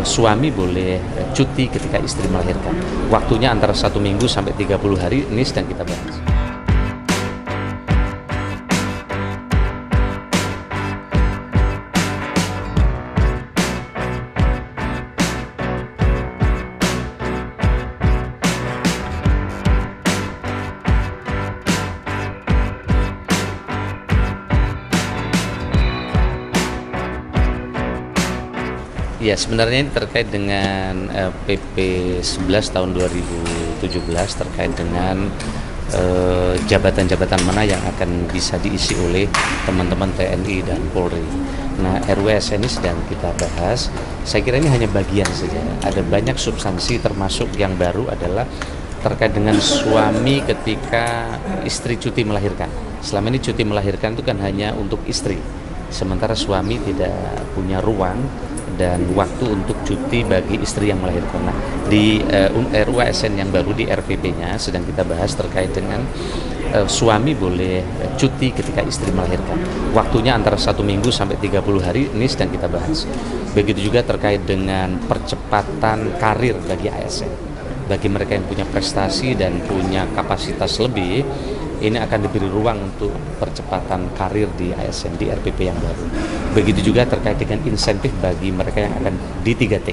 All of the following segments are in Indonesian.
suami boleh cuti ketika istri melahirkan. Waktunya antara 1 minggu sampai 30 hari, ini sedang kita bahas. Ya, sebenarnya ini terkait dengan PP 11 tahun 2017 terkait dengan jabatan-jabatan mana yang akan bisa diisi oleh teman-teman TNI dan Polri. Nah, RUU ini sedang kita bahas. Saya kira ini hanya bagian saja. Ada banyak substansi, termasuk yang baru adalah terkait dengan suami ketika istri cuti melahirkan. Selama ini cuti melahirkan itu kan hanya untuk istri, sementara suami tidak punya ruang dan waktu untuk cuti bagi istri yang melahirkan. Nah, di RUU ASN yang baru, di RPP-nya sedang kita bahas terkait dengan suami boleh cuti ketika istri melahirkan. Waktunya antara 1 minggu sampai 30 hari, ini sedang kita bahas. Begitu juga terkait dengan percepatan karir bagi ASN. Bagi mereka yang punya prestasi dan punya kapasitas lebih, ini akan diberi ruang untuk percepatan karir di ASN, di RPP yang baru. Begitu juga terkait dengan insentif bagi mereka yang akan di 3T.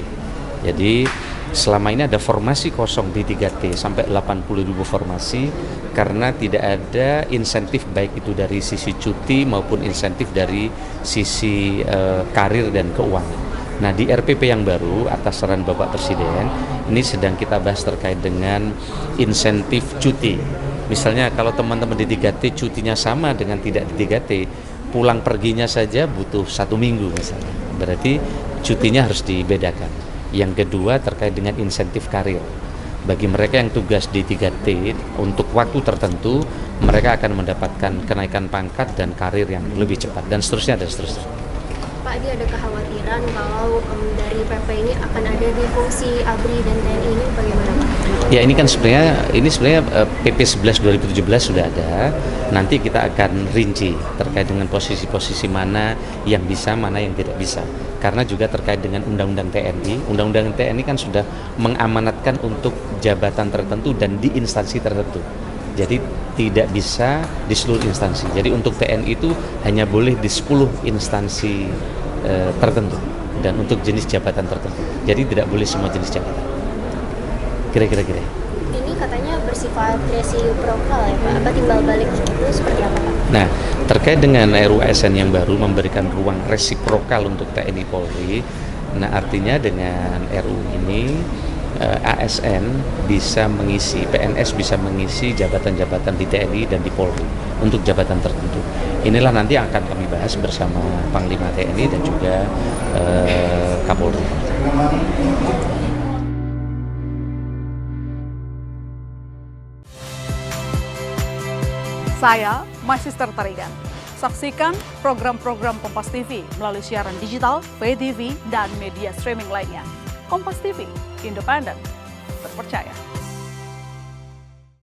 Jadi selama ini ada formasi kosong di 3T sampai 80.000 formasi karena tidak ada insentif baik itu dari sisi cuti maupun insentif dari sisi karir dan keuangan. Nah, di RPP yang baru atas saran Bapak Presiden ini sedang kita bahas terkait dengan insentif cuti. Misalnya kalau teman-teman di 3T cutinya sama dengan tidak di 3T, pulang perginya saja butuh 1 minggu misalnya. Berarti cutinya harus dibedakan. Yang kedua terkait dengan insentif karir. Bagi mereka yang tugas di 3T untuk waktu tertentu, mereka akan mendapatkan kenaikan pangkat dan karir yang lebih cepat dan seterusnya dan seterusnya. Pak, ini ada kekhawatiran kalau dari PP ini akan ada di fungsi ABRI dan TNI, ini bagaimana Pak? Ya, ini kan sebenarnya PP 11 2017 sudah ada. Nanti kita akan rinci terkait dengan posisi-posisi mana yang bisa, mana yang tidak bisa. Karena juga terkait dengan Undang-Undang TNI. Undang-Undang TNI kan sudah mengamanatkan untuk jabatan tertentu dan di instansi tertentu. Jadi tidak bisa di seluruh instansi. Jadi untuk TNI itu hanya boleh di 10 instansi tertentu dan untuk jenis jabatan tertentu. Jadi tidak boleh semua jenis jabatan. Kira-kira. Ini katanya bersifat resiprokal ya Pak. Apa timbal balik itu seperti apa Pak? Nah, terkait dengan RUU ASN yang baru memberikan ruang resiprokal untuk TNI Polri. Nah, artinya dengan RUU ini ASN bisa mengisi, PNS bisa mengisi jabatan-jabatan di TNI dan di Polri untuk jabatan tertentu. Inilah nanti yang akan kami bahas bersama Panglima TNI dan juga Kapolri. Saya Magister Tarigan. Saksikan program-program Kompas TV melalui siaran digital, pay TV, dan media streaming lainnya. Kompas TV, independen, terpercaya.